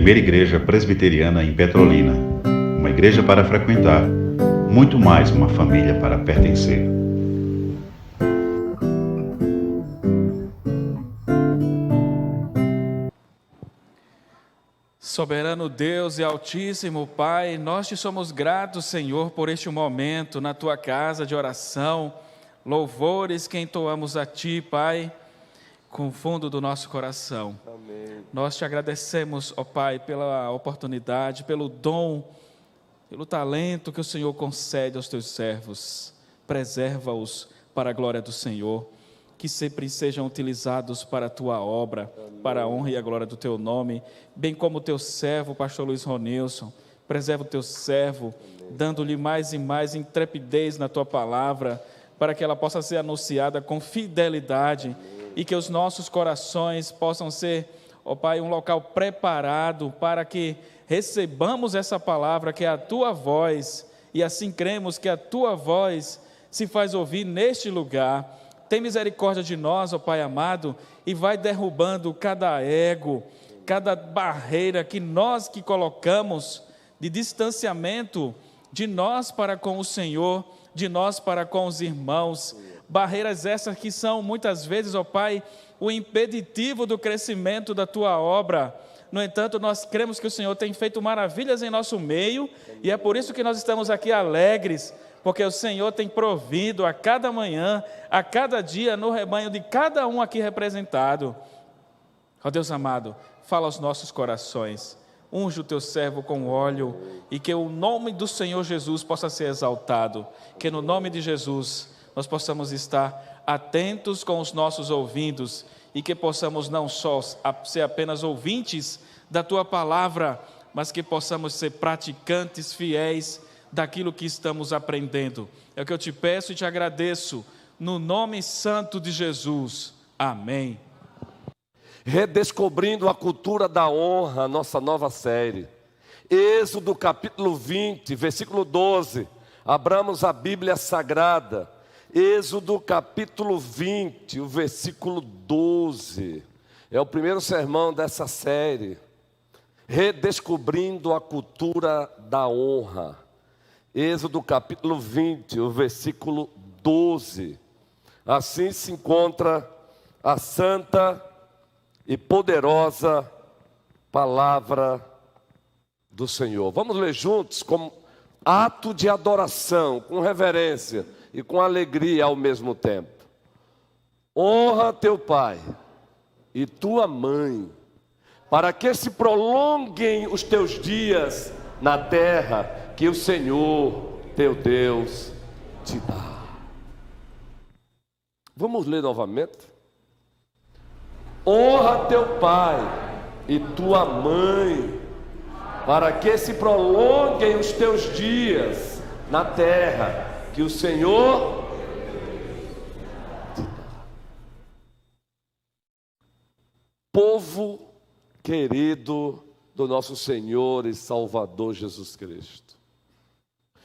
primeira igreja presbiteriana em Petrolina. Uma igreja para frequentar, muito mais uma família para pertencer. Soberano Deus e Altíssimo Pai, nós te somos gratos, Senhor, por este momento na tua casa de oração, louvores que entoamos a ti, Pai, com o fundo do nosso coração. Amém. Nós te agradecemos, ó Pai, pela oportunidade, pelo dom, pelo talento que o Senhor concede aos teus servos. Preserva-os para a glória do Senhor, que sempre sejam utilizados para a tua obra, amém, para a honra e a glória do teu nome, bem como o teu servo, o pastor Luiz Ronilson. Preserva o teu servo, dando-lhe mais e mais intrepidez na tua palavra, para que ela possa ser anunciada com fidelidade, amém, e que os nossos corações possam ser, ó Pai, um local preparado para que recebamos essa palavra, que é a tua voz, e assim cremos que a tua voz se faz ouvir neste lugar. Tem misericórdia de nós, ó Pai amado, e vai derrubando cada ego, cada barreira que nós que colocamos de distanciamento de nós para com o Senhor, de nós para com os irmãos. Barreiras essas que são muitas vezes, ó Pai, o impeditivo do crescimento da tua obra. No entanto, nós cremos que o Senhor tem feito maravilhas em nosso meio, e é por isso que nós estamos aqui alegres, porque o Senhor tem provido a cada manhã, a cada dia, no rebanho de cada um aqui representado. Ó Deus amado, fala aos nossos corações, unge o teu servo com óleo, e que o nome do Senhor Jesus possa ser exaltado, que no nome de Jesus nós possamos estar atentos com os nossos ouvidos, e que possamos não só ser apenas ouvintes da tua palavra, mas que possamos ser praticantes fiéis daquilo que estamos aprendendo. É o que eu te peço e te agradeço, no nome santo de Jesus. Amém. Redescobrindo a cultura da honra, nossa nova série. Êxodo capítulo 20, versículo 12. Abramos a Bíblia Sagrada. Êxodo capítulo 20, o versículo 12. É o primeiro sermão dessa série. Redescobrindo a cultura da honra. Êxodo capítulo 20, o versículo 12. Assim se encontra a santa e poderosa palavra do Senhor. Vamos ler juntos como ato de adoração, com reverência e com alegria ao mesmo tempo. Honra teu pai e tua mãe, para que se prolonguem os teus dias na terra que o Senhor teu Deus te dá. Vamos ler novamente? Honra teu pai e tua mãe, para que se prolonguem os teus dias na terra que o Senhor te dá. Povo querido do nosso Senhor e Salvador Jesus Cristo.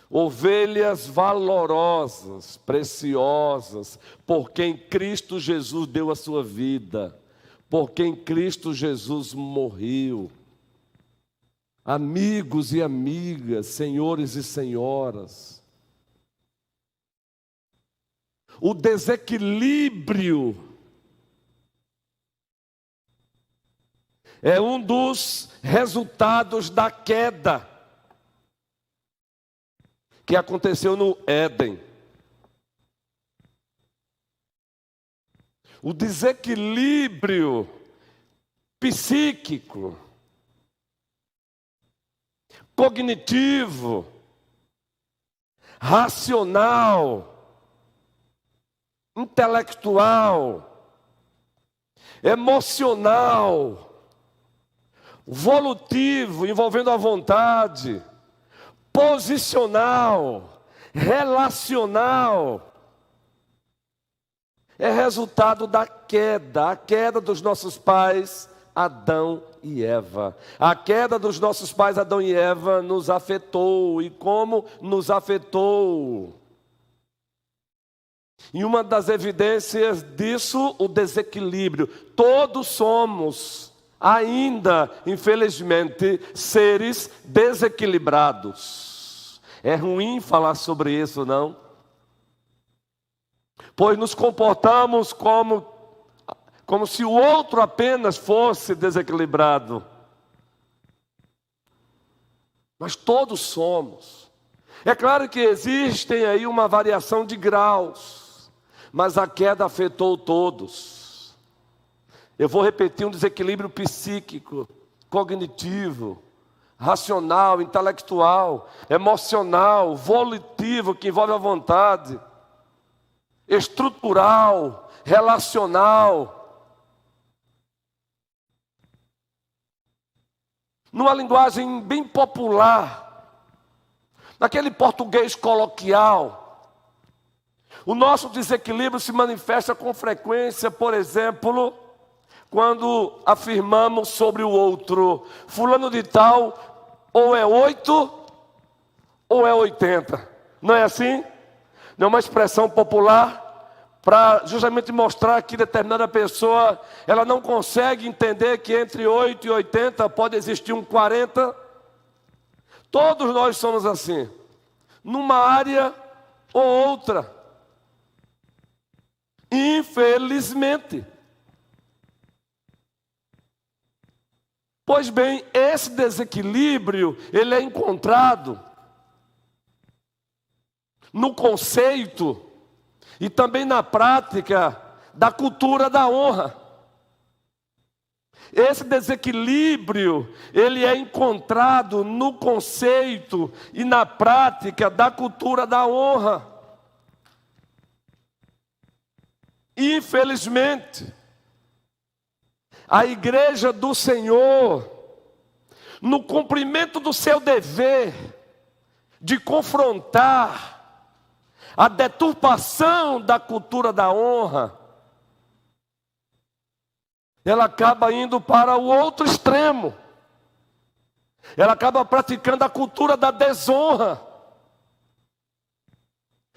Ovelhas valorosas, preciosas, por quem Cristo Jesus deu a sua vida, por quem Cristo Jesus morreu. Amigos e amigas, senhores e senhoras, o desequilíbrio é um dos resultados da queda que aconteceu no Éden. O desequilíbrio psíquico, cognitivo, racional, intelectual, emocional, volutivo, envolvendo a vontade, posicional, relacional, é resultado da queda, a queda dos nossos pais Adão e Eva. A queda dos nossos pais Adão e Eva nos afetou. E como nos afetou? E uma das evidências disso, o desequilíbrio. Todos somos ainda, infelizmente, seres desequilibrados. É ruim falar sobre isso, não? Pois nos comportamos como se o outro apenas fosse desequilibrado. Mas todos somos. É claro que existem aí uma variação de graus, mas a queda afetou todos. Eu vou repetir: um desequilíbrio psíquico, cognitivo, racional, intelectual, emocional, volitivo, que envolve a vontade, estrutural, relacional. Numa linguagem bem popular, naquele português coloquial, o nosso desequilíbrio se manifesta com frequência, por exemplo, quando afirmamos sobre o outro: fulano de tal, ou é 8 ou é 80. Não é assim? Não é uma expressão popular para justamente mostrar que determinada pessoa, ela não consegue entender que entre 8 e 80 pode existir um 40. Todos nós somos assim, numa área ou outra. Infelizmente. Pois bem, esse desequilíbrio, ele é encontrado no conceito e também na prática da cultura da honra. Esse desequilíbrio, ele é encontrado no conceito e na prática da cultura da honra. Infelizmente, a igreja do Senhor, no cumprimento do seu dever de confrontar a deturpação da cultura da honra, ela acaba indo para o outro extremo. Ela acaba praticando a cultura da desonra.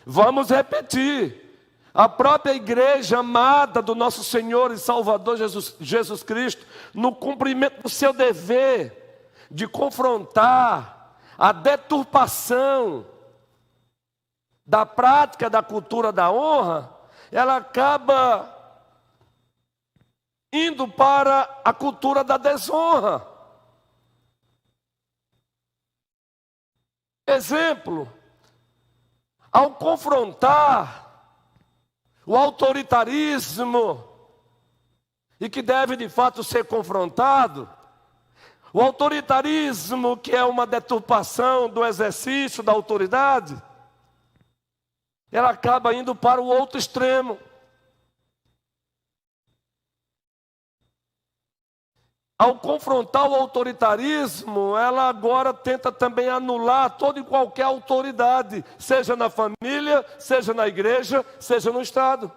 Vamos repetir. A própria igreja amada do nosso Senhor e Salvador Jesus Cristo, no cumprimento do seu dever de confrontar a deturpação da prática da cultura da honra, ela acaba indo para a cultura da desonra. Exemplo, ao confrontar o autoritarismo, e que deve de fato ser confrontado, o autoritarismo que é uma deturpação do exercício da autoridade, ela acaba indo para o outro extremo. Ao confrontar o autoritarismo, ela agora tenta também anular toda e qualquer autoridade, seja na família, seja na igreja, seja no Estado.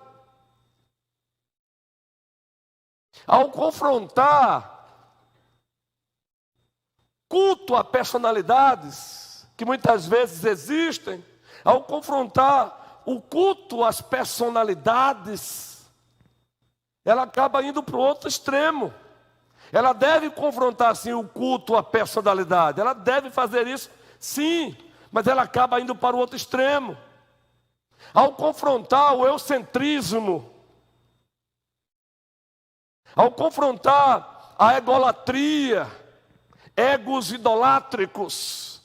Ao confrontar culto a personalidades, que muitas vezes existem, ao confrontar o culto às personalidades, ela acaba indo para o outro extremo. Ela deve confrontar, sim, o culto à personalidade. Ela deve fazer isso, sim. Mas ela acaba indo para o outro extremo. Ao confrontar o eugocentrismo, ao confrontar a egolatria, egos idolátricos,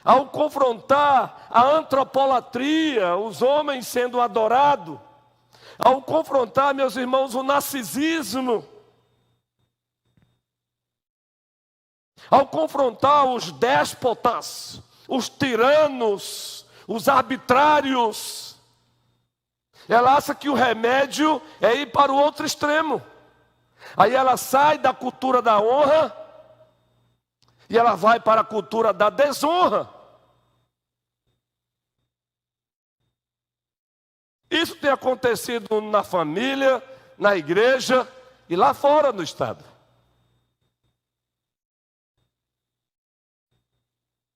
ao confrontar a antropolatria, os homens sendo adorados, ao confrontar, meus irmãos, o narcisismo, ao confrontar os déspotas, os tiranos, os arbitrários, ela acha que o remédio é ir para o outro extremo. Aí ela sai da cultura da honra e ela vai para a cultura da desonra. Isso tem acontecido na família, na igreja e lá fora no Estado.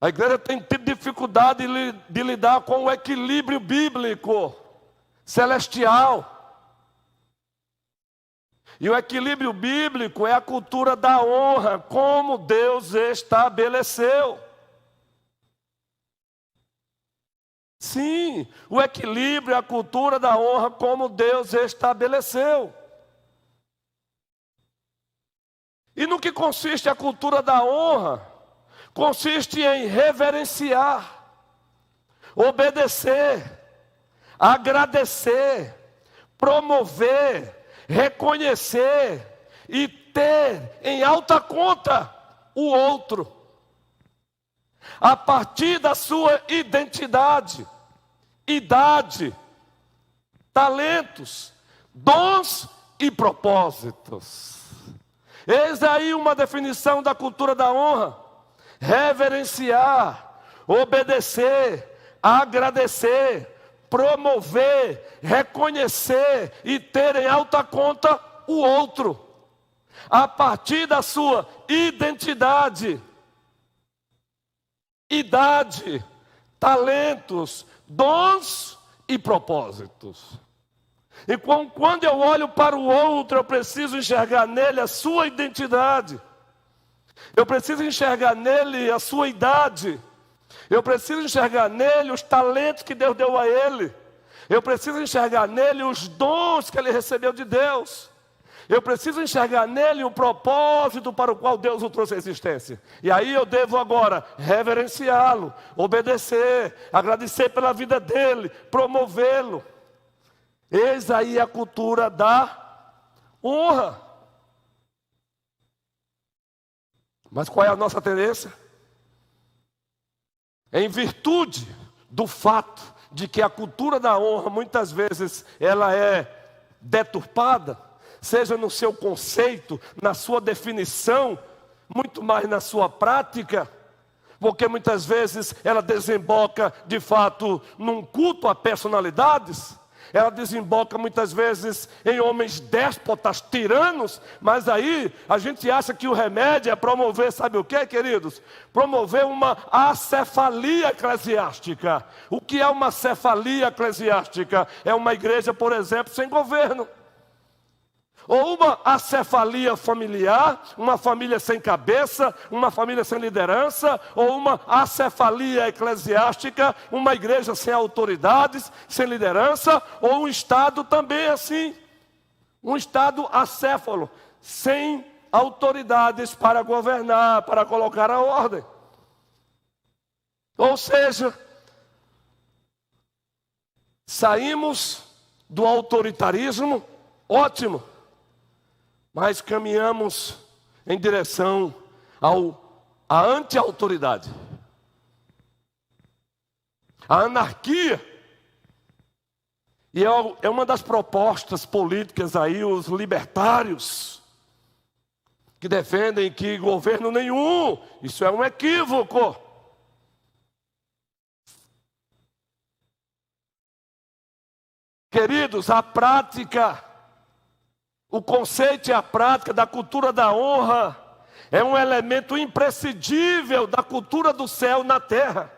A igreja tem tido dificuldade de lidar com o equilíbrio bíblico, celestial. E o equilíbrio bíblico é a cultura da honra, como Deus estabeleceu. Sim, o equilíbrio é a cultura da honra, como Deus estabeleceu. E no que consiste a cultura da honra? Consiste em reverenciar, obedecer, agradecer, promover, reconhecer e ter em alta conta o outro, a partir da sua identidade, idade, talentos, dons e propósitos. Eis aí uma definição da cultura da honra: reverenciar, obedecer, agradecer, promover, reconhecer e ter em alta conta o outro, a partir da sua identidade, idade, talentos, dons e propósitos. E quando eu olho para o outro, eu preciso enxergar nele a sua identidade, eu preciso enxergar nele a sua idade, eu preciso enxergar nele os talentos que Deus deu a ele, eu preciso enxergar nele os dons que ele recebeu de Deus, eu preciso enxergar nele o propósito para o qual Deus o trouxe à existência. E aí eu devo agora reverenciá-lo, obedecer, agradecer pela vida dele, promovê-lo. Eis aí a cultura da honra. Mas qual é a nossa tendência? Em virtude do fato de que a cultura da honra muitas vezes ela é deturpada, seja no seu conceito, na sua definição, muito mais na sua prática, porque muitas vezes ela desemboca de fato num culto a personalidades, ela desemboca muitas vezes em homens déspotas, tiranos, mas aí a gente acha que o remédio é promover, sabe o que, queridos? Promover uma acefalia eclesiástica. O que é uma acefalia eclesiástica? É uma igreja, por exemplo, sem governo. Ou uma acefalia familiar, uma família sem cabeça, uma família sem liderança, ou uma acefalia eclesiástica, uma igreja sem autoridades, sem liderança, ou um estado também assim, um estado acéfalo, sem autoridades para governar, para colocar a ordem. Ou seja, saímos do autoritarismo, ótimo, mas caminhamos em direção à anti-autoridade, a anarquia. E é uma das propostas políticas aí, os libertários, que defendem que governo nenhum, isso é um equívoco. Queridos, a prática, o conceito e a prática da cultura da honra é um elemento imprescindível da cultura do céu na terra.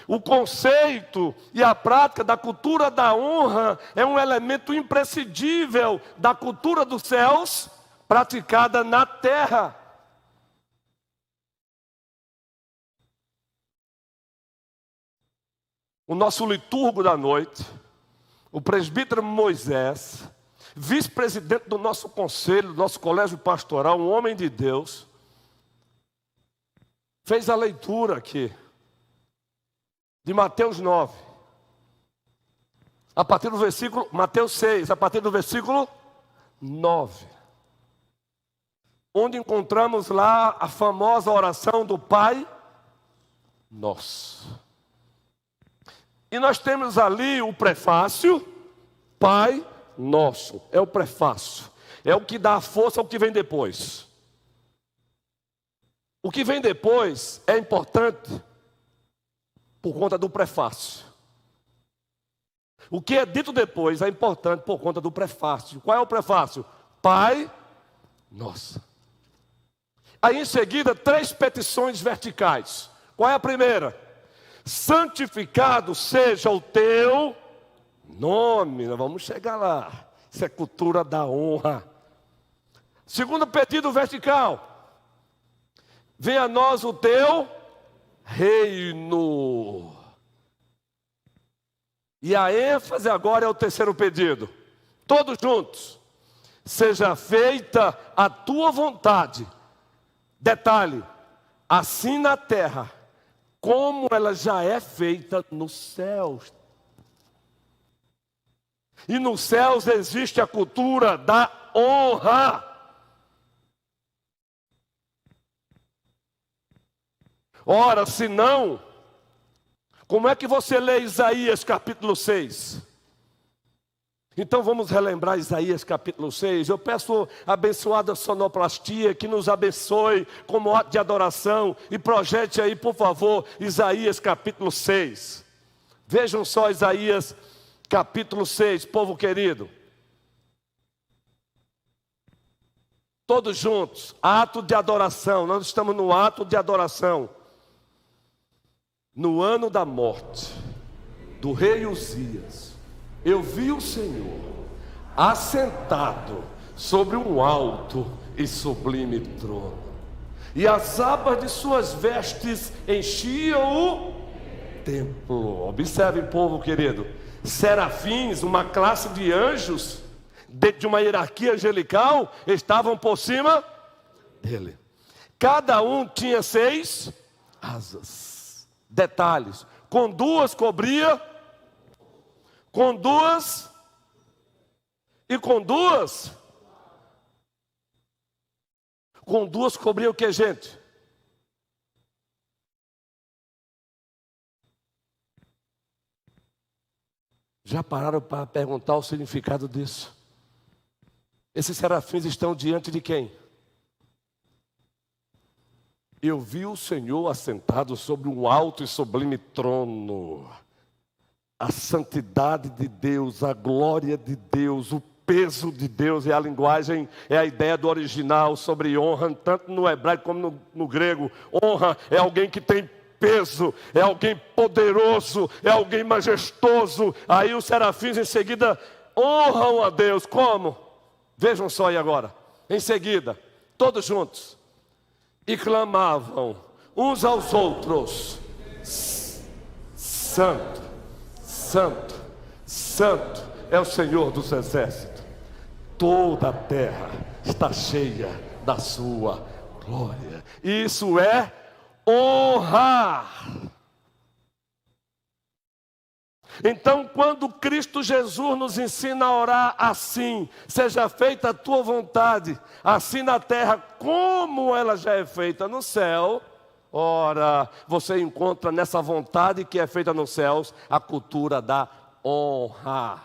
O conceito e a prática da cultura da honra é um elemento imprescindível da cultura dos céus praticada na terra. O nosso liturgo da noite, o presbítero Moisés, vice-presidente do nosso conselho, do nosso colégio pastoral, um homem de Deus, fez a leitura aqui de Mateus 9, a partir do versículo, Mateus 6, a partir do versículo 9, onde encontramos lá a famosa oração do Pai Nosso. E nós temos ali o prefácio, Pai Nosso, é o prefácio, é o que dá a força ao que vem depois. O que vem depois é importante por conta do prefácio. O que é dito depois é importante por conta do prefácio. Qual é o prefácio? Pai Nosso. Aí em seguida, 3 petições verticais. Qual é a primeira? Santificado seja o teu nome. Nós vamos chegar lá. Isso é cultura da honra. Segundo pedido vertical: venha a nós o teu reino. E a ênfase agora é o terceiro pedido. Todos juntos. Seja feita a tua vontade. Detalhe: assim na terra, como ela já é feita nos céus. E nos céus existe a cultura da honra. Ora, se não, como é que você lê Isaías capítulo 6? Então vamos relembrar Isaías capítulo 6. Eu peço a abençoada sonoplastia que nos abençoe como ato de adoração. E projete aí, por favor, Isaías capítulo 6. Vejam só Isaías capítulo 6, povo querido. Todos juntos, ato de adoração. Nós estamos no ato de adoração. No ano da morte do rei Uzias, eu vi o Senhor assentado sobre um alto e sublime trono, e as abas de suas vestes enchiam o templo. Observem, povo querido, serafins, uma classe de anjos, de uma hierarquia angelical, estavam por cima dele. Cada um tinha 6 asas. Detalhes: com 2 cobria, com 2 e com 2 cobria o que, gente? Já pararam para perguntar o significado disso? Esses serafins estão diante de quem? Eu vi o Senhor assentado sobre um alto e sublime trono. A santidade de Deus, a glória de Deus, o peso de Deus é a linguagem, é a ideia do original sobre honra, tanto no hebraico como no grego. Honra é alguém que tem peso, é alguém poderoso, é alguém majestoso. Aí os serafins em seguida honram a Deus. Como? Vejam só aí agora. Em seguida, todos juntos. E clamavam uns aos outros: Santo, Santo, Santo é o Senhor dos exércitos. Toda a terra está cheia da sua glória. Isso é honrar. Então, quando Cristo Jesus nos ensina a orar assim: seja feita a tua vontade, assim na terra como ela já é feita no céu. Ora, você encontra nessa vontade que é feita nos céus a cultura da honra,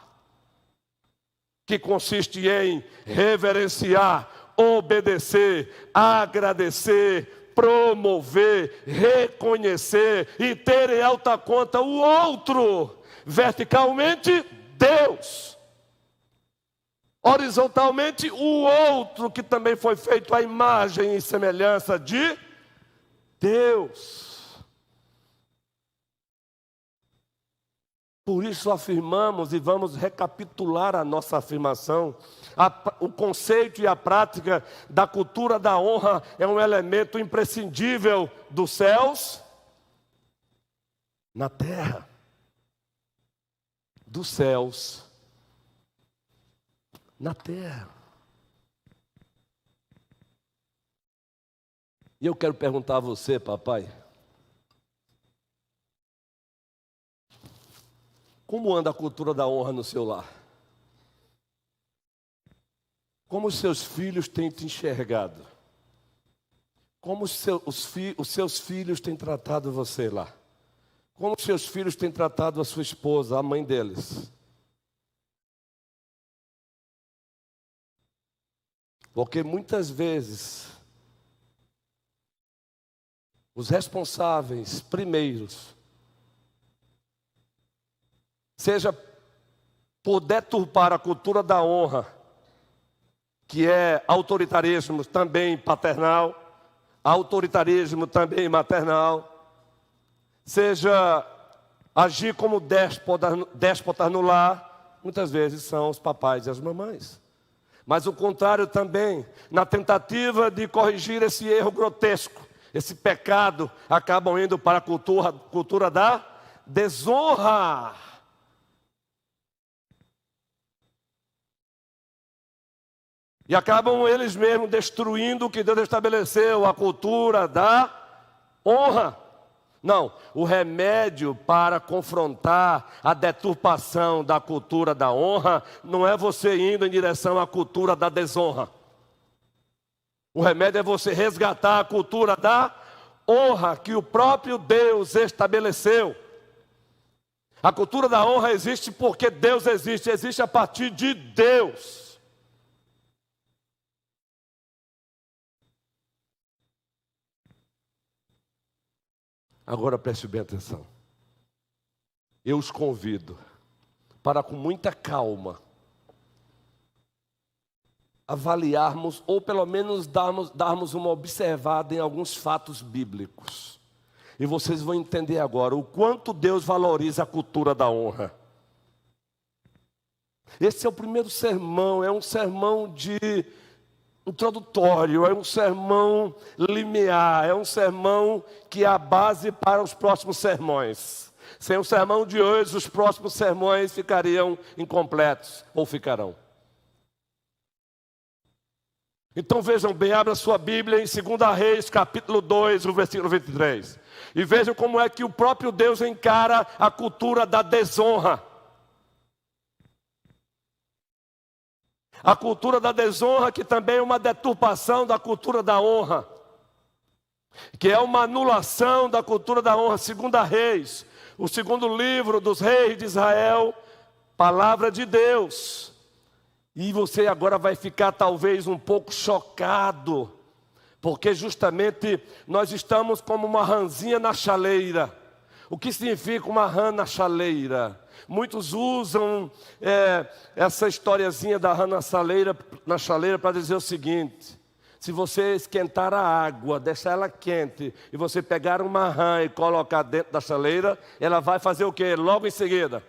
que consiste em reverenciar, obedecer, agradecer, promover, reconhecer e ter em alta conta o outro. Verticalmente, Deus. Horizontalmente, o outro, que também foi feito à imagem e semelhança de Deus. Por isso afirmamos, e vamos recapitular a nossa afirmação, o conceito e a prática da cultura da honra é um elemento imprescindível dos céus na terra. Dos céus na terra. E eu quero perguntar a você, papai, como anda a cultura da honra no seu lar? Como os seus filhos têm te enxergado? Como os seus filhos têm tratado você lá? Como os seus filhos têm tratado a sua esposa, a mãe deles? Porque muitas vezes os responsáveis primeiros, seja por deturpar a cultura da honra, que é autoritarismo também paternal, autoritarismo também maternal, seja agir como déspotas no lar, muitas vezes são os papais e as mamães. Mas o contrário também, na tentativa de corrigir esse erro grotesco, esse pecado, acabam indo para a cultura da desonra. E acabam eles mesmos destruindo o que Deus estabeleceu, a cultura da honra. Não, o remédio para confrontar a deturpação da cultura da honra não é você indo em direção à cultura da desonra. O remédio é você resgatar a cultura da honra que o próprio Deus estabeleceu. A cultura da honra existe porque Deus existe, existe a partir de Deus. Agora preste bem atenção. Eu os convido para, com muita calma, avaliarmos, ou pelo menos darmos uma observada em alguns fatos bíblicos. E vocês vão entender agora o quanto Deus valoriza a cultura da honra. Esse é o primeiro sermão, é um sermão introdutório, é um sermão limiar, é um sermão que é a base para os próximos sermões. Sem o sermão de hoje, os próximos sermões ficariam incompletos, ou ficarão. Então vejam bem, abra sua Bíblia em 2 Reis, capítulo 2, o versículo 23. E vejam como é que o próprio Deus encara a cultura da desonra. A cultura da desonra, que também é uma deturpação da cultura da honra, que é uma anulação da cultura da honra. 2 Reis, o segundo livro dos reis de Israel, palavra de Deus. E você agora vai ficar talvez um pouco chocado, porque justamente nós estamos como uma rãzinha na chaleira. O que significa uma rã na chaleira? Muitos usam essa historiazinha da rã na chaleira para dizer o seguinte: se você esquentar a água, deixar ela quente, e você pegar uma rã e colocar dentro da chaleira, ela vai fazer o quê? Logo em seguida,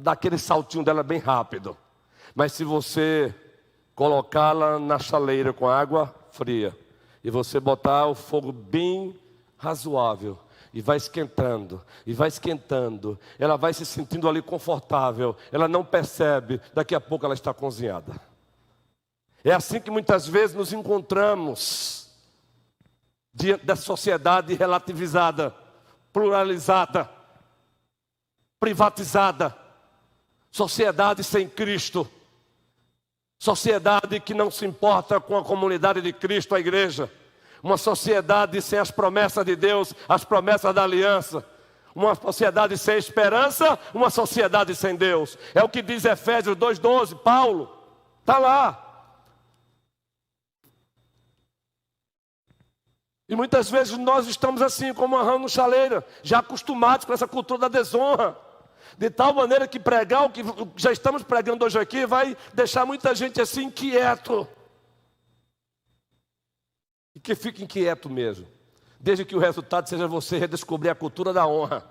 dar aquele saltinho dela bem rápido. Mas se você colocá-la na chaleira com água fria, e você botar o fogo bem razoável, e vai esquentando, ela vai se sentindo ali confortável, ela não percebe, daqui a pouco ela está cozinhada. É assim que muitas vezes nos encontramos, diante da sociedade relativizada, pluralizada, privatizada, sociedade sem Cristo, sociedade que não se importa com a comunidade de Cristo, a igreja. Uma sociedade sem as promessas de Deus, as promessas da aliança. Uma sociedade sem esperança, uma sociedade sem Deus. É o que diz Efésios 2,12, Paulo. Está lá. E muitas vezes nós estamos assim, como uma rã no chaleira, já acostumados com essa cultura da desonra. De tal maneira que pregar o que já estamos pregando hoje aqui vai deixar muita gente assim inquieto. E que fique inquieto mesmo, desde que o resultado seja você redescobrir a cultura da honra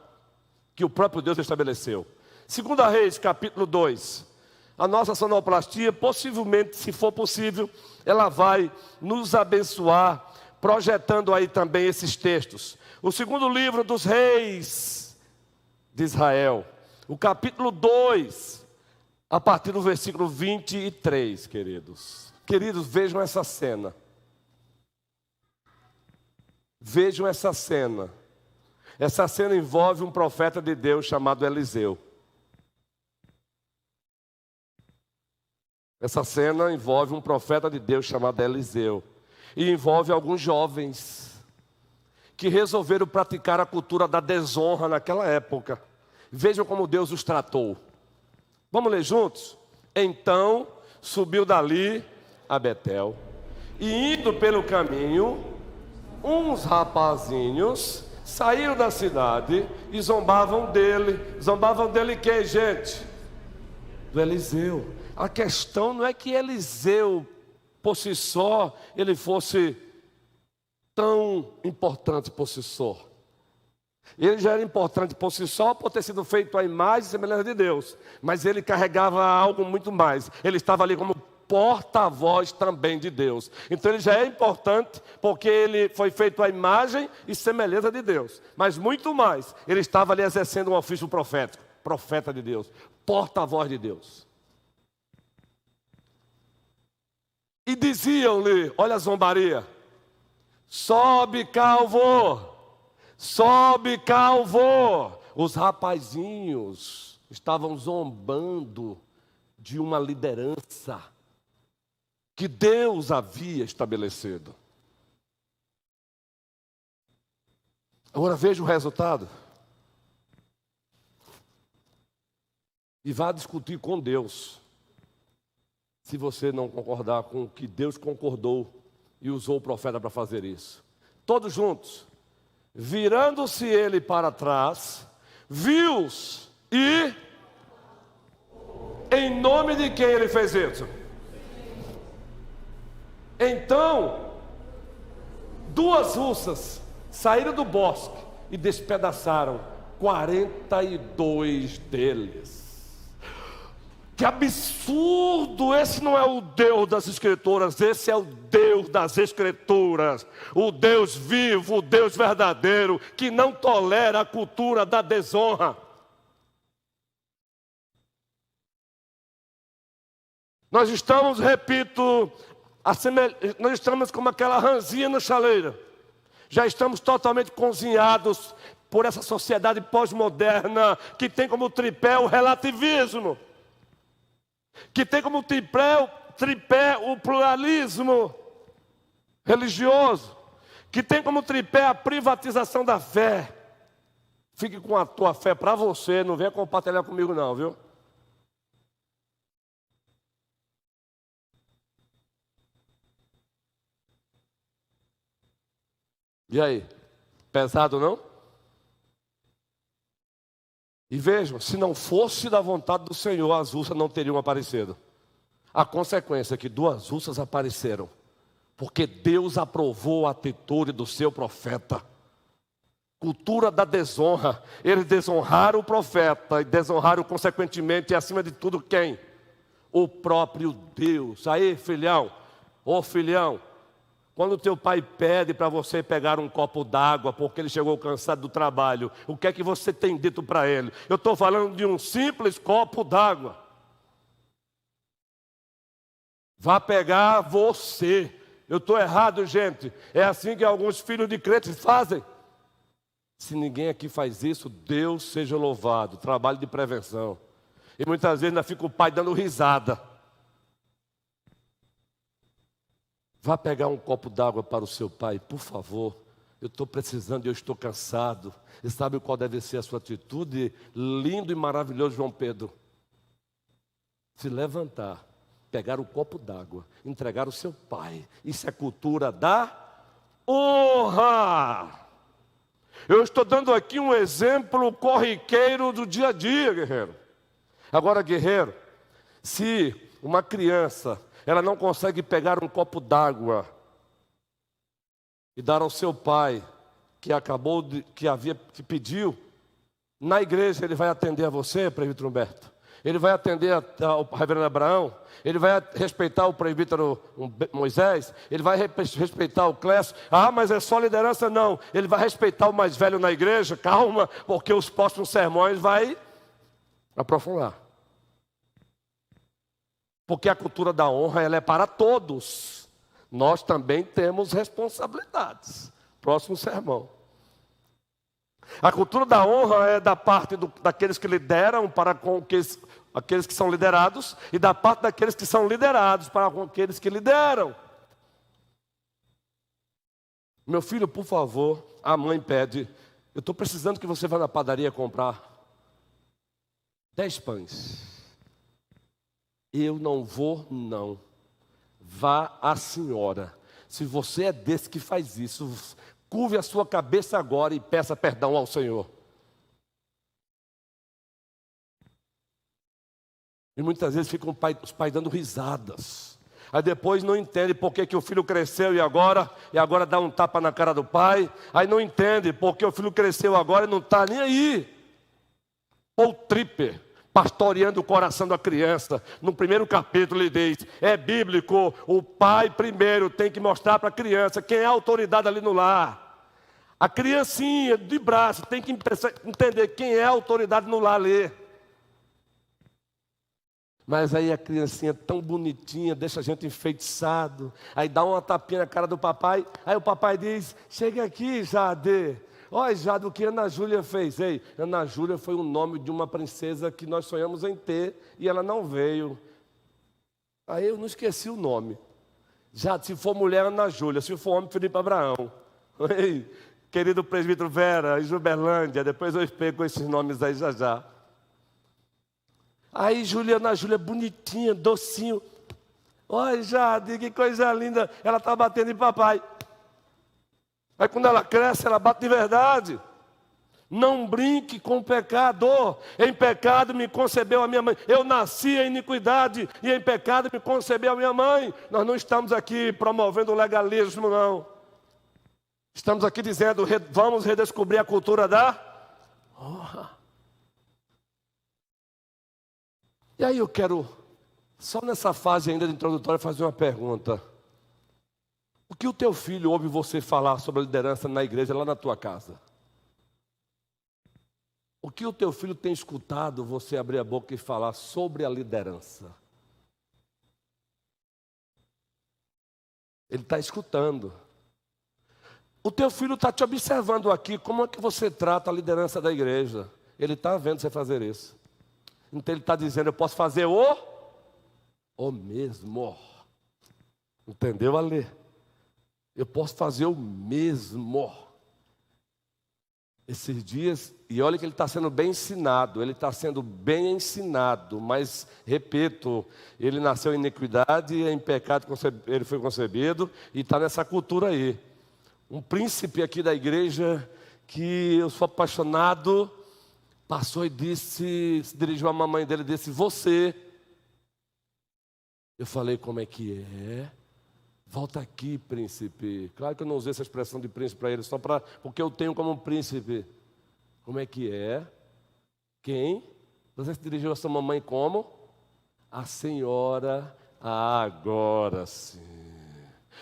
que o próprio Deus estabeleceu. 2 Reis, capítulo 2. A nossa sonoplastia, possivelmente, se for possível, ela vai nos abençoar, projetando aí também esses textos. O segundo livro dos reis de Israel, o capítulo 2, a partir do versículo 23, queridos. Queridos, vejam essa cena. Vejam essa cena. Essa cena envolve um profeta de Deus chamado Eliseu. Essa cena envolve um profeta de Deus chamado Eliseu. E envolve alguns jovens que resolveram praticar a cultura da desonra naquela época. Vejam como Deus os tratou. Vamos ler juntos? Então subiu dali a Betel, e indo pelo caminho, uns rapazinhos saíram da cidade e zombavam dele. Zombavam dele quem, gente? Do Eliseu. A questão não é que Eliseu, por si só, ele fosse tão importante por si só. Ele já era importante por si só, por ter sido feito à imagem e semelhança de Deus. Mas ele carregava algo muito mais. Ele estava ali como porta-voz também de Deus. Então ele já é importante porque ele foi feito à imagem e semelhança de Deus. Mas muito mais, ele estava ali exercendo um ofício profético. Profeta de Deus, porta-voz de Deus. E diziam-lhe, olha a zombaria: sobe, calvo! Sobe, calvo! Os rapazinhos estavam zombando de uma liderança que Deus havia estabelecido. Agora veja o resultado. E vá discutir com Deus, se você não concordar com o que Deus concordou e usou o profeta para fazer isso. Todos juntos. Virando-se ele para trás, viu-os e, em nome de quem ele fez isso? Então, duas russas saíram do bosque e despedaçaram 42 deles. Que absurdo! Esse não é o Deus das Escrituras, esse é o Deus das Escrituras, o Deus vivo, o Deus verdadeiro, que não tolera a cultura da desonra. Nós estamos, repito, nós estamos como aquela ranzinha na chaleira. Já estamos totalmente cozinhados por essa sociedade pós-moderna que tem como tripé o relativismo, que tem como tripé o pluralismo religioso, que tem como tripé a privatização da fé. Fique com a tua fé para você, não venha compartilhar comigo não, viu? E aí? Pesado não? E vejam, se não fosse da vontade do Senhor, as ursas não teriam aparecido. A consequência é que duas ursas apareceram, porque Deus aprovou a atitude do seu profeta. Cultura da desonra. Eles desonraram o profeta e desonraram consequentemente e acima de tudo quem? O próprio Deus. Aí, filhão, ô filhão, quando teu pai pede para você pegar um copo d'água porque ele chegou cansado do trabalho, o que é que você tem dito para ele? Eu estou falando de um simples copo d'água. Vá pegar você. Eu estou errado, gente? É assim que alguns filhos de crentes fazem? Se ninguém aqui faz isso, Deus seja louvado. Trabalho de prevenção. E muitas vezes ainda fica o pai dando risada. Vá pegar um copo d'água para o seu pai, por favor. Eu estou precisando, eu estou cansado. E sabe qual deve ser a sua atitude? Lindo e maravilhoso, João Pedro. Se levantar, pegar o copo d'água, entregar ao seu pai. Isso é cultura da honra. Eu estou dando aqui um exemplo corriqueiro do dia a dia, guerreiro. Agora, guerreiro, se uma criança ela não consegue pegar um copo d'água e dar ao seu pai, que pediu, na igreja ele vai atender a você, presbítero Humberto, ele vai atender ao reverendo Abraão, ele vai respeitar o presbítero Moisés, ele vai respeitar o Clécio. Ah, mas é só liderança? Não, ele vai respeitar o mais velho na igreja, calma, porque os próximos sermões vai aprofundar. Porque a cultura da honra, ela é para todos. Nós também temos responsabilidades. Próximo sermão. A cultura da honra é da parte daqueles que lideram para com aqueles que são liderados, e da parte daqueles que são liderados para com aqueles que lideram. Meu filho, por favor, a mãe pede, eu estou precisando que você vá na padaria comprar 10 pães. Eu não vou, não. Vá a senhora. Se você é desse que faz isso, curve a sua cabeça agora e peça perdão ao Senhor. E muitas vezes ficam os pais dando risadas. Aí depois não entende por que o filho cresceu e agora dá um tapa na cara do pai. Aí não entende por que o filho cresceu agora e não está nem aí. Paul Tripp, pastoreando o coração da criança, no primeiro capítulo ele diz, é bíblico, o pai primeiro tem que mostrar para a criança quem é a autoridade ali no lar. A criancinha de braço tem que entender quem é a autoridade no lar ali. Mas aí a criancinha tão bonitinha, deixa a gente enfeitiçado, aí dá uma tapinha na cara do papai, aí o papai diz, chega aqui, Jade. Olha, Jade, o que Ana Júlia fez? Ei, Ana Júlia foi o nome de uma princesa que nós sonhamos em ter, e ela não veio. Aí eu não esqueci o nome. Jade, se for mulher, Ana Júlia, se for homem, Felipe Abraão. Ei, querido presbítero Vera, Juberlândia, depois eu explico com esses nomes aí já já. Aí Ana Júlia, bonitinha, docinho. Olha, Jade, que coisa linda. Ela está batendo em papai. Aí quando ela cresce, ela bate de verdade. Não brinque com o pecado. Em pecado me concebeu a minha mãe. Eu nasci em iniquidade e em pecado me concebeu a minha mãe. Nós não estamos aqui promovendo o legalismo, não. Estamos aqui dizendo, vamos redescobrir a cultura da honra. E aí eu quero, só nessa fase ainda de introdutória, fazer uma pergunta. O que o teu filho ouve você falar sobre a liderança na igreja, lá na tua casa? O que o teu filho tem escutado você abrir a boca e falar sobre a liderança? Ele está escutando. O teu filho está te observando aqui, como é que você trata a liderança da igreja? Ele está vendo você fazer isso. Então ele está dizendo, eu posso fazer o mesmo. Entendeu, Ale? Eu posso fazer o mesmo. Esses dias, e olha que ele está sendo bem ensinado, mas, repito, ele nasceu em iniquidade e em pecado ele foi concebido, e está nessa cultura aí. Um príncipe aqui da igreja, que eu sou apaixonado, passou e disse, se dirigiu à mamãe dele e disse, você. Eu falei, como é que é? Volta aqui, príncipe. Claro que eu não usei essa expressão de príncipe para ele, porque eu tenho como príncipe. Como é que é? Quem? Você se dirigiu à sua mamãe como? A senhora, agora sim.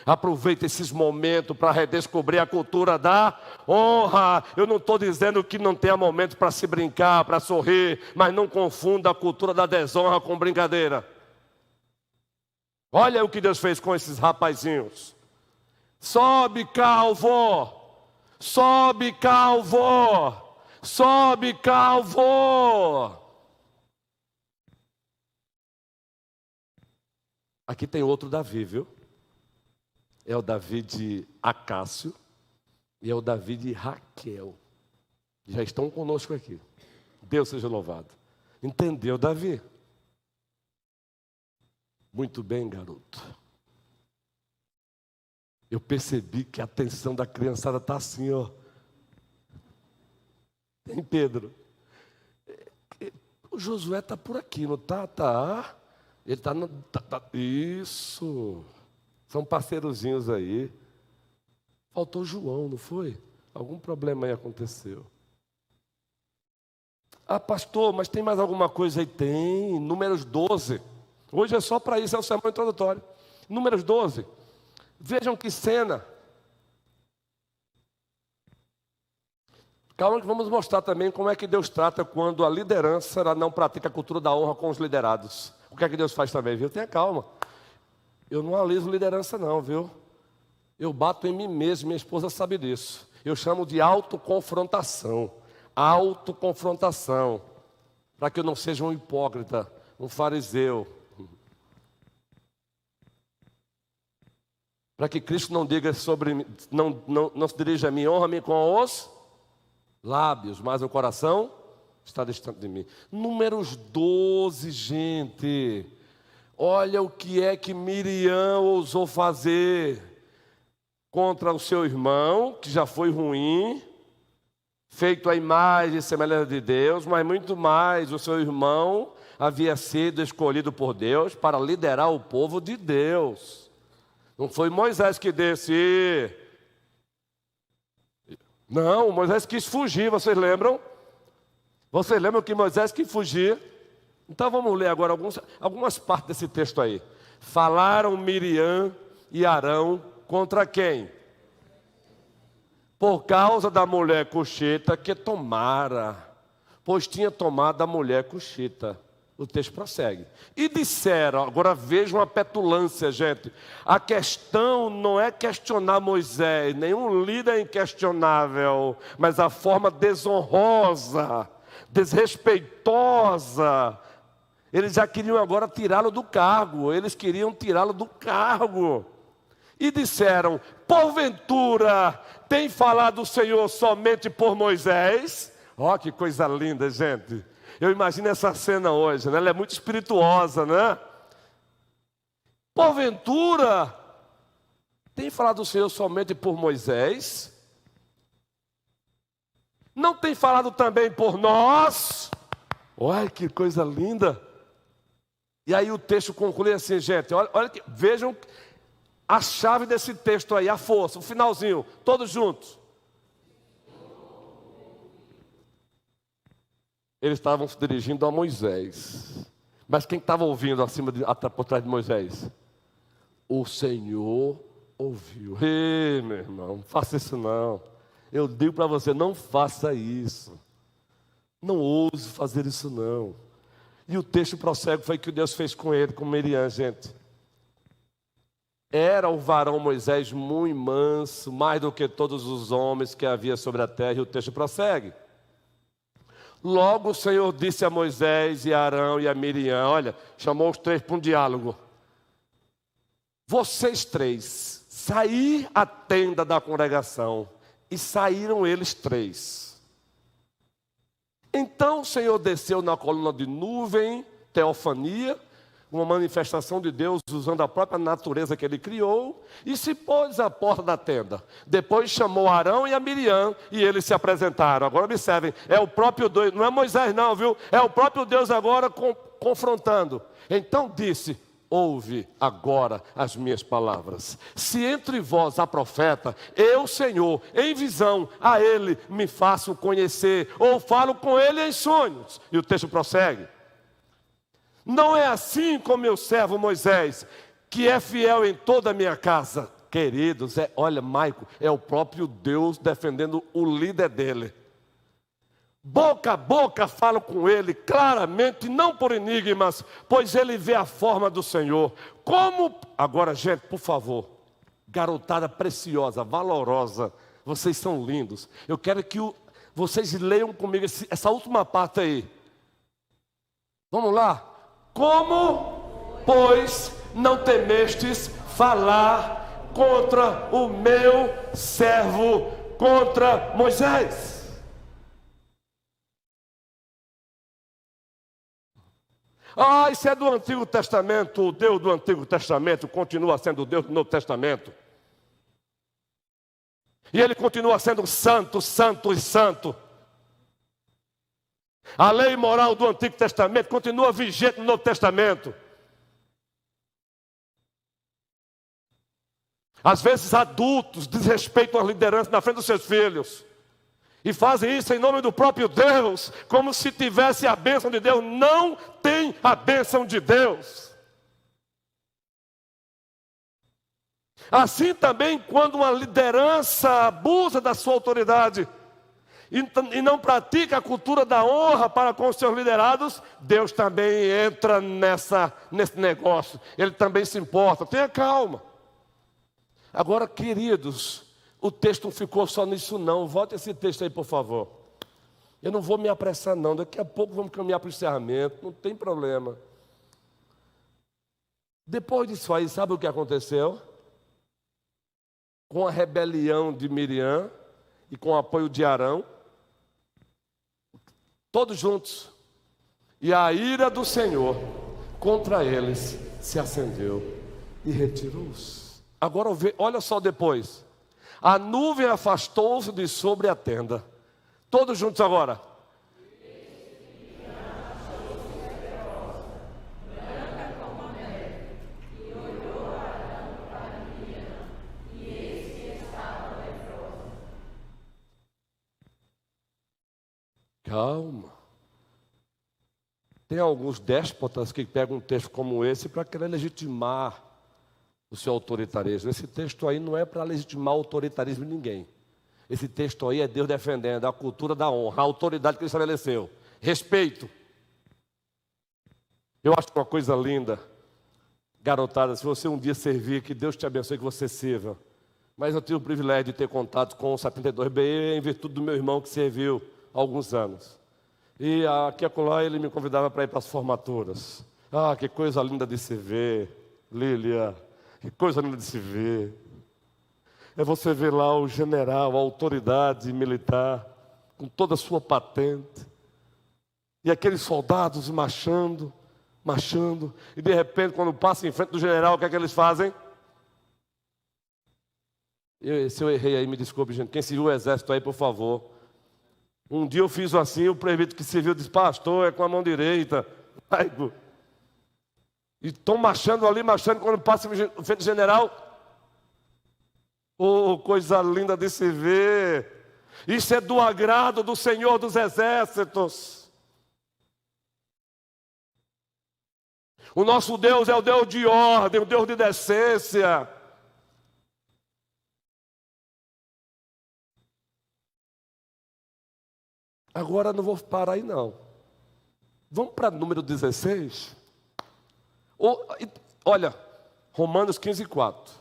Aproveita esses momentos para redescobrir a cultura da honra. Eu não estou dizendo que não tenha momento para se brincar, para sorrir, mas não confunda a cultura da desonra com brincadeira. Olha o que Deus fez com esses rapazinhos. Sobe, calvo! Sobe, calvo! Sobe, calvo! Aqui tem outro Davi, viu? É o Davi de Acácio e é o Davi de Raquel. Já estão conosco aqui. Deus seja louvado. Entendeu, Davi? Muito bem, garoto. Eu percebi que a atenção da criançada está assim, ó. Hein, Pedro? O Josué está por aqui, não está? Tá. Ele está no... Isso. São parceirozinhos aí. Faltou João, não foi? Algum problema aí aconteceu. Ah, pastor, mas tem mais alguma coisa aí? Tem. Números 12. Hoje é só para isso, é o sermão introdutório. Números 12. Vejam que cena. Calma que vamos mostrar também como é que Deus trata quando a liderança ela não pratica a cultura da honra com os liderados. O que é que Deus faz também, viu? Tenha calma. Eu não aliso liderança não, viu? Eu bato em mim mesmo, minha esposa sabe disso. Eu chamo de autoconfrontação. Autoconfrontação. Para que eu não seja um hipócrita, um fariseu. Para que Cristo não diga sobre não se dirija a mim, honra-me com os lábios, mas o coração está distante de mim. Números 12, gente. Olha o que é que Miriam ousou fazer contra o seu irmão, que já foi ruim, feito a imagem e semelhança de Deus, mas muito mais o seu irmão, havia sido escolhido por Deus para liderar o povo de Deus. Não foi Moisés que disse. Não, Moisés quis fugir, vocês lembram? Vocês lembram que Moisés quis fugir? Então vamos ler agora algumas partes desse texto aí. Falaram Miriam e Arão contra quem? Por causa da mulher cuxita que tomara, pois tinha tomado a mulher cuxita. O texto prossegue. E disseram, agora vejam a petulância, gente. A questão não é questionar Moisés, nenhum líder é inquestionável, mas a forma desonrosa, desrespeitosa. Eles já queriam agora tirá-lo do cargo, E disseram, porventura, tem falado o Senhor somente por Moisés? Ó, que coisa linda, gente. Eu imagino essa cena hoje, né? Ela é muito espirituosa, né? Porventura, tem falado o Senhor somente por Moisés? Não tem falado também por nós? Olha que coisa linda. E aí o texto conclui assim, gente, olha que, vejam a chave desse texto aí, a força, o finalzinho, todos juntos. Eles estavam se dirigindo a Moisés. Mas quem estava ouvindo por trás de Moisés? O Senhor ouviu. Ei, meu irmão, não faça isso não. Eu digo para você, não faça isso. Não ouse fazer isso não. E o texto prossegue, foi o que Deus fez com ele, com Miriam, gente. Era o varão Moisés muito manso, mais do que todos os homens que havia sobre a terra. E o texto prossegue. Logo o Senhor disse a Moisés e a Arão e a Miriam, olha, chamou os três para um diálogo. Vocês três, sair a tenda da congregação. E saíram eles três. Então o Senhor desceu na coluna de nuvem, teofania, uma manifestação de Deus usando a própria natureza que ele criou, e se pôs à porta da tenda. Depois chamou Arão e a Miriam, e eles se apresentaram. Agora observem, é o próprio Deus, não é Moisés não, viu? É o próprio Deus agora confrontando. Então disse, ouve agora as minhas palavras. Se entre vós há profeta, eu, Senhor, em visão, a ele me faço conhecer, ou falo com ele em sonhos. E o texto prossegue. Não é assim com meu servo Moisés, que é fiel em toda a minha casa. Queridos, olha, Maico, é o próprio Deus defendendo o líder dele. Boca a boca falo com ele claramente, não por enigmas, pois ele vê a forma do Senhor. Como... Agora, gente, por favor, garotada preciosa, valorosa, vocês são lindos. Eu quero que vocês leiam comigo essa última parte aí. Vamos lá? Como, pois, não temestes falar contra o meu servo, contra Moisés? Ah, isso é do Antigo Testamento. O Deus do Antigo Testamento continua sendo o Deus do Novo Testamento. E ele continua sendo santo, santo e santo. A lei moral do Antigo Testamento continua vigente no Novo Testamento. Às vezes adultos desrespeitam a liderança na frente dos seus filhos. E fazem isso em nome do próprio Deus, como se tivesse a bênção de Deus. Não tem a bênção de Deus. Assim também, quando uma liderança abusa da sua autoridade e não pratica a cultura da honra para com os seus liderados, Deus também entra nesse negócio. Ele também se importa. Tenha calma. Agora, queridos, o texto não ficou só nisso não. Volte esse texto aí, por favor. Eu não vou me apressar não. Daqui a pouco vamos caminhar para o encerramento. Não tem problema. Depois disso aí, sabe o que aconteceu? Com a rebelião de Miriam e com o apoio de Arão, todos juntos, e a ira do Senhor contra eles se acendeu e retirou-os. Agora olha só depois. A nuvem afastou-se de sobre a tenda. Todos juntos agora. Calma. Tem alguns déspotas que pegam um texto como esse para querer legitimar o seu autoritarismo. Esse texto aí não é para legitimar o autoritarismo de ninguém. Esse texto aí é Deus defendendo a cultura da honra, a autoridade que Ele estabeleceu. Respeito. Eu acho uma coisa linda. Garotada, se você um dia servir, que Deus te abençoe, que você sirva. Mas eu tive o privilégio de ter contato com o 72BE em virtude do meu irmão que serviu há alguns anos. E aqui acolá ele me convidava para ir para as formaturas. Ah, que coisa linda de se ver, Lília. Que coisa linda de se ver. É você ver lá o general, a autoridade militar, com toda a sua patente. E aqueles soldados marchando. E de repente, quando passa em frente do general, o que é que eles fazem? Se eu errei aí, me desculpe, gente. Quem serviu o exército aí, por favor. Um dia eu fiz assim, o presbítero que serviu disse, pastor, é com a mão direita. E estão marchando, quando passa em frente do general. Oh, coisa linda de se ver. Isso é do agrado do Senhor dos Exércitos. O nosso Deus é o Deus de ordem, o Deus de decência. Agora não vou parar aí não. Vamos para número 16. Olha, Romanos 15:4.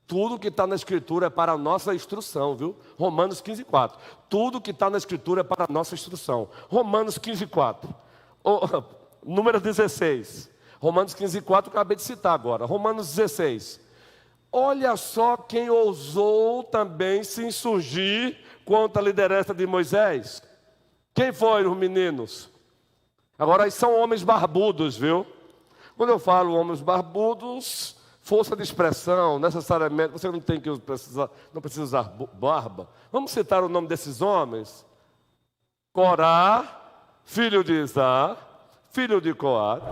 Tudo que está na Escritura é para a nossa instrução, viu? Romanos 15:4. Tudo que está na Escritura é para a nossa instrução. Romanos 15:4. Número 16. Romanos 15:4, acabei de citar agora. Romanos 16. Olha só quem ousou também se insurgir contra a liderança de Moisés. Quem foram os meninos? Agora, eles são homens barbudos, viu? Quando eu falo homens barbudos, força de expressão, necessariamente, você não precisa usar barba. Vamos citar o nome desses homens? Corá, filho de Isá, filho de Coate,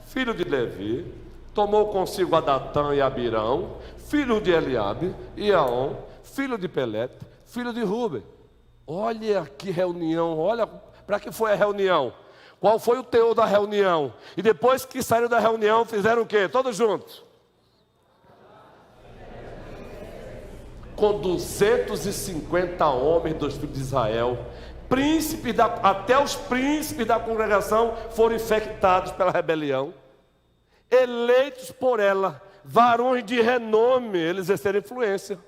filho de Levi, tomou consigo a Datã e Abirão, filho de Eliabe, e Aon, filho de Pelete, filho de Rubem. Olha que reunião, olha para que foi a reunião. Qual foi o teor da reunião? E depois que saíram da reunião, fizeram o quê? Todos juntos. Com 250 homens dos filhos de Israel, até os príncipes da congregação foram infectados pela rebelião. Eleitos por ela, varões de renome, eles exerceram influência.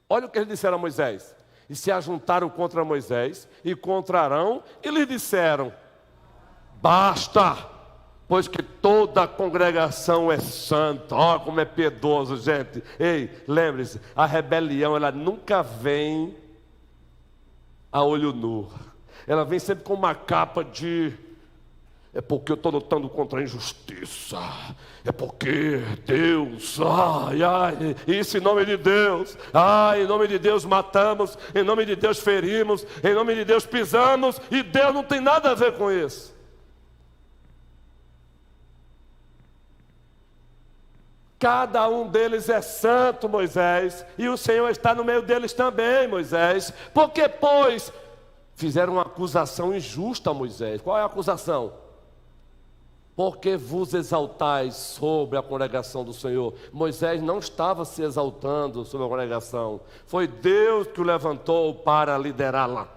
Olha o que eles disseram a Moisés. E se ajuntaram contra Moisés e contra Arão, e lhes disseram, basta, pois que toda a congregação é santa. Ó, como é piedoso, gente. Ei, lembre-se, a rebelião, ela nunca vem a olho nu. Ela vem sempre com uma capa de... É porque eu estou lutando contra a injustiça. É porque Deus, isso em nome de Deus. Em nome de Deus matamos, em nome de Deus ferimos, em nome de Deus pisamos, e Deus não tem nada a ver com isso. Cada um deles é santo, Moisés, e o Senhor está no meio deles também, Moisés. Porque, pois, fizeram uma acusação injusta a Moisés. Qual é a acusação? Porque vos exaltais sobre a congregação do Senhor. Moisés não estava se exaltando sobre a congregação. Foi Deus que o levantou para liderá-la.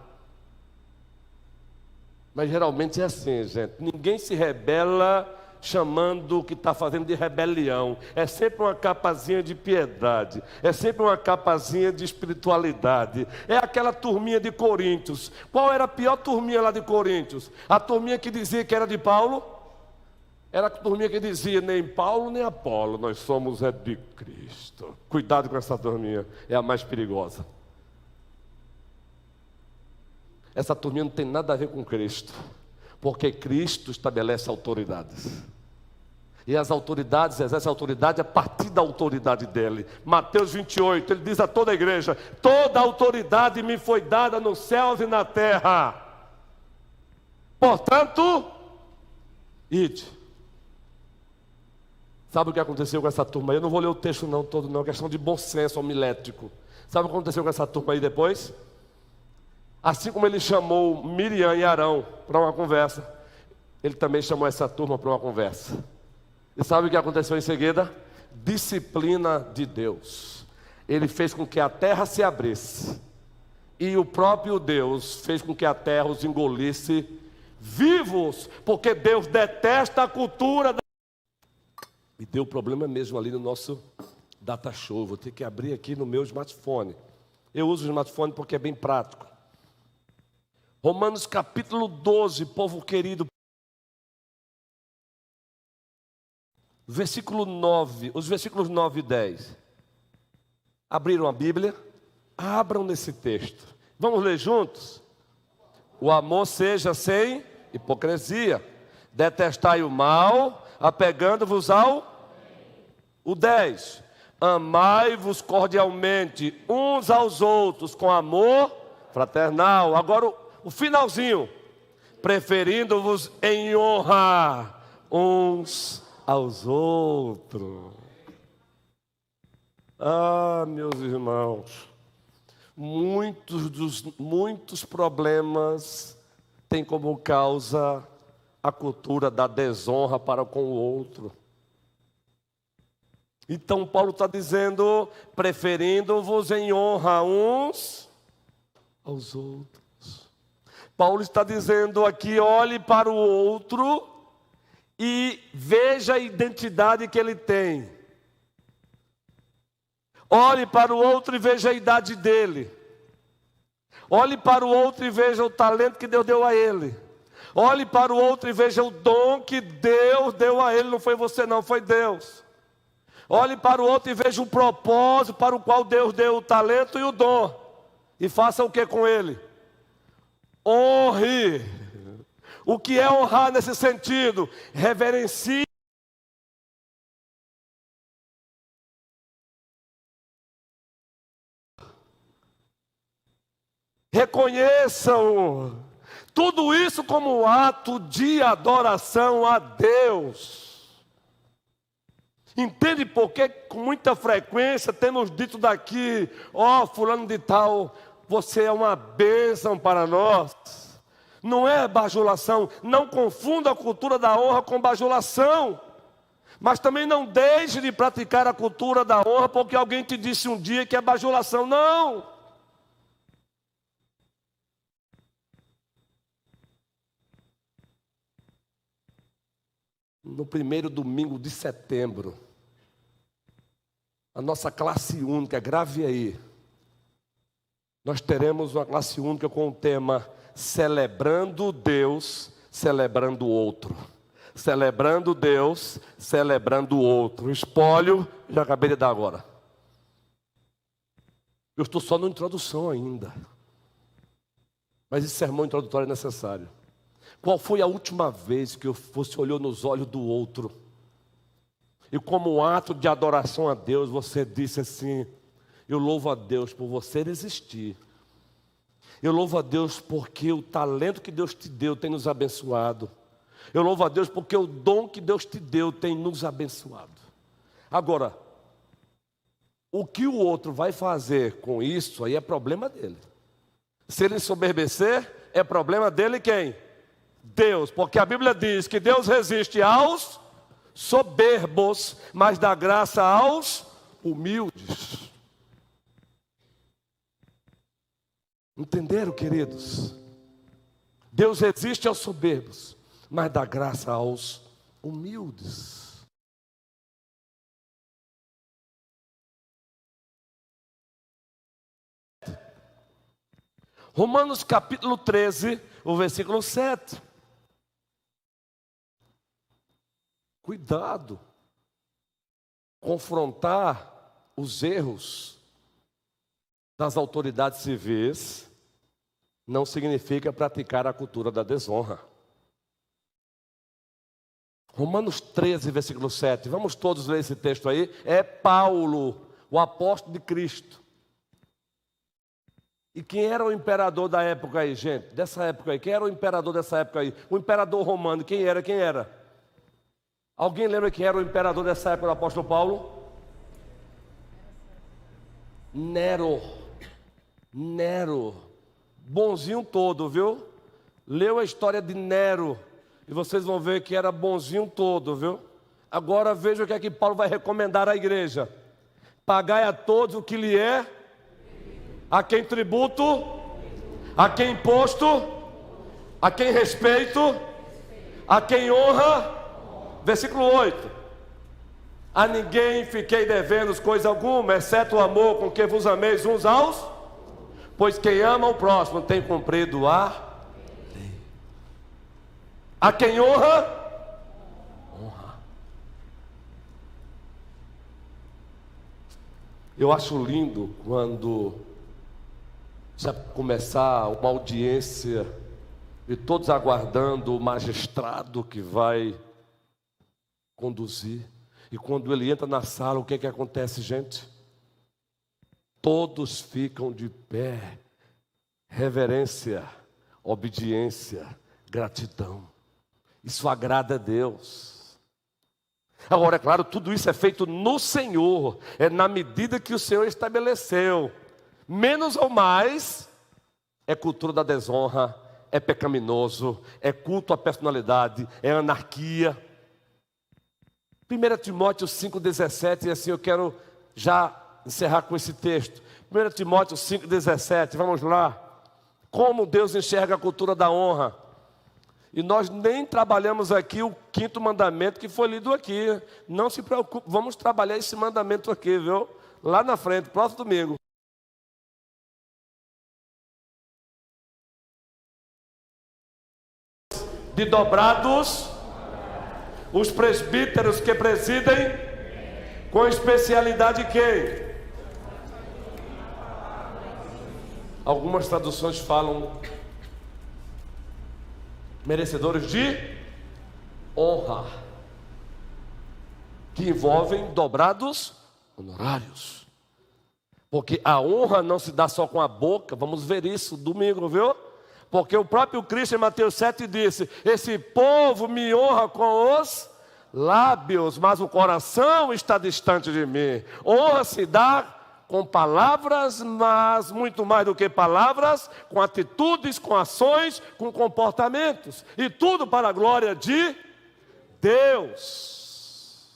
Mas geralmente é assim, gente. Ninguém se rebela chamando o que está fazendo de rebelião. É sempre uma capazinha de piedade. É sempre uma capazinha de espiritualidade. É aquela turminha de Coríntios. Qual era a pior turminha lá de Coríntios? A turminha que dizia que era de Paulo? Era a turminha que dizia, nem Paulo nem Apolo, nós somos de Cristo. Cuidado com essa turminha, é a mais perigosa. Essa turminha não tem nada a ver com Cristo, porque Cristo estabelece autoridades. E as autoridades exercem autoridade a partir da autoridade dele. Mateus 28, ele diz a toda a igreja, toda a autoridade me foi dada nos céus e na terra. Portanto, ide. Sabe o que aconteceu com essa turma aí? Eu não vou ler o texto não todo não, é questão de bom senso homilético. Sabe o que aconteceu com essa turma aí depois? Assim como ele chamou Miriam e Arão para uma conversa, ele também chamou essa turma para uma conversa. E sabe o que aconteceu em seguida? Disciplina de Deus. Ele fez com que a terra se abrisse. E o próprio Deus fez com que a terra os engolisse vivos. Porque Deus detesta a cultura. Me deu problema mesmo ali no nosso data show. Vou ter que abrir aqui no meu smartphone. Eu uso o smartphone porque é bem prático. Romanos capítulo 12, povo querido. Versículo 9, os versículos 9 e 10. Abriram a Bíblia? Abram nesse texto. Vamos ler juntos? O amor seja sem hipocrisia. Detestai o mal, apegando-vos ao... O 10. Amai-vos cordialmente uns aos outros com amor fraternal. Agora o finalzinho. Preferindo-vos em honra uns aos outros. Ah, meus irmãos, muitos problemas têm como causa a cultura da desonra para com o outro. Então Paulo está dizendo, preferindo-vos em honra uns aos outros. Paulo está dizendo aqui, olhe para o outro e veja a identidade que ele tem. Olhe para o outro e veja a idade dele. Olhe para o outro e veja o talento que Deus deu a ele. Olhe para o outro e veja o dom que Deus deu a ele. Não foi você não, foi Deus. Olhe para o outro e veja o propósito para o qual Deus deu o talento e o dom. E faça o que com ele? Honre. O que é honrar nesse sentido? Reverencie. Reconheçam tudo isso como um ato de adoração a Deus. Entende por que com muita frequência temos dito daqui, ó, fulano de tal, você é uma bênção para nós. Não é bajulação, não confunda a cultura da honra com bajulação. Mas também não deixe de praticar a cultura da honra porque alguém te disse um dia que é bajulação. Não! No primeiro domingo de setembro, a nossa classe única, grave aí, nós teremos uma classe única com o tema Celebrando Deus, Celebrando o Outro. Celebrando Deus, celebrando o outro. O espólio, já acabei de dar agora. Eu estou só na introdução ainda. Mas esse sermão introdutório é necessário. Qual foi a última vez que você olhou nos olhos do outro e como um ato de adoração a Deus, você disse assim, eu louvo a Deus por você existir. Eu louvo a Deus porque o talento que Deus te deu tem nos abençoado. Eu louvo a Deus porque o dom que Deus te deu tem nos abençoado. Agora, o que o outro vai fazer com isso, aí é problema dele. Se ele ensoberbecer, é problema dele quem? Deus, porque a Bíblia diz que Deus resiste aos soberbos, mas dá graça aos humildes. Entenderam, queridos? Deus resiste aos soberbos, mas dá graça aos humildes. Romanos capítulo 13, o versículo 7. Cuidado. Confrontar os erros das autoridades civis não significa praticar a cultura da desonra. Romanos 13, versículo 7. Vamos todos ler esse texto aí. É Paulo, o apóstolo de Cristo. E quem era o imperador da época aí, gente? Dessa época aí. Quem era o imperador dessa época aí? O imperador romano. Quem era? Quem era? Alguém lembra quem era o imperador dessa época do apóstolo Paulo? Nero. bonzinho todo, viu? Leu a história de Nero e vocês vão ver que era bonzinho todo, viu? Agora veja o que é que Paulo vai recomendar à igreja: pagai a todos o que lhe é, a quem tributo, a quem imposto, a quem respeito, a quem honra. Versículo 8: a ninguém fiquei devendo coisa alguma, exceto o amor com que vos ameis uns aos, pois quem ama o próximo tem cumprido a lei. A quem honra, honra. Eu acho lindo quando já começar uma audiência e todos aguardando o magistrado que vai conduzir. E quando ele entra na sala, o que é que acontece, gente? Todos ficam de pé. Reverência, obediência, gratidão. Isso agrada a Deus. Agora, é claro, tudo isso é feito no Senhor. É na medida que o Senhor estabeleceu. Menos ou mais é cultura da desonra, é pecaminoso, é culto à personalidade, é anarquia. 1 Timóteo 5,17, e assim eu quero já encerrar com esse texto. 1 Timóteo 5,17, vamos lá. Como Deus enxerga a cultura da honra. E nós nem trabalhamos aqui o 5º mandamento que foi lido aqui. Não se preocupe, vamos trabalhar esse mandamento aqui, viu? Lá na frente, próximo domingo. De dobrados, os presbíteros que presidem, com especialidade quem? Algumas traduções falam merecedores de honra, que envolvem dobrados honorários. Porque a honra não se dá só com a boca, vamos ver isso domingo, viu? Porque o próprio Cristo em Mateus 7 disse: esse povo me honra com os lábios, mas o coração está distante de mim. Honra se dá com palavras, mas muito mais do que palavras, com atitudes, com ações, com comportamentos. E tudo para a glória de Deus.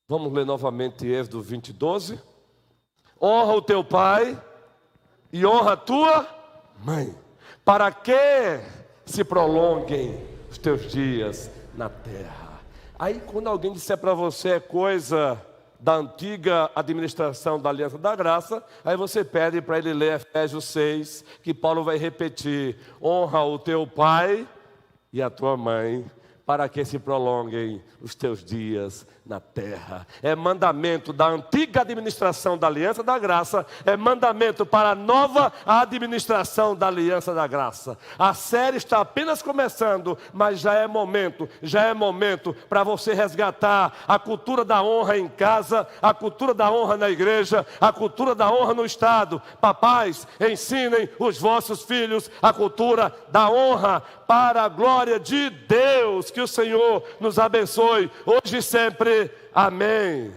Vamos ler novamente Êxodo 20:12. Honra o teu pai e honra a tua mãe, para que se prolonguem os teus dias na terra. Aí quando alguém disser para você é coisa da antiga administração da Aliança da Graça, aí você pede para ele ler Efésios 6, que Paulo vai repetir: honra o teu pai e a tua mãe, para que se prolonguem os teus dias na terra. É mandamento da antiga administração da Aliança da Graça, é mandamento para a nova administração da Aliança da Graça. A série está apenas começando, mas já é momento para você resgatar a cultura da honra em casa, a cultura da honra na igreja, a cultura da honra no Estado. Papais, ensinem os vossos filhos a cultura da honra, para a glória de Deus. Que o Senhor nos abençoe hoje e sempre. Amém.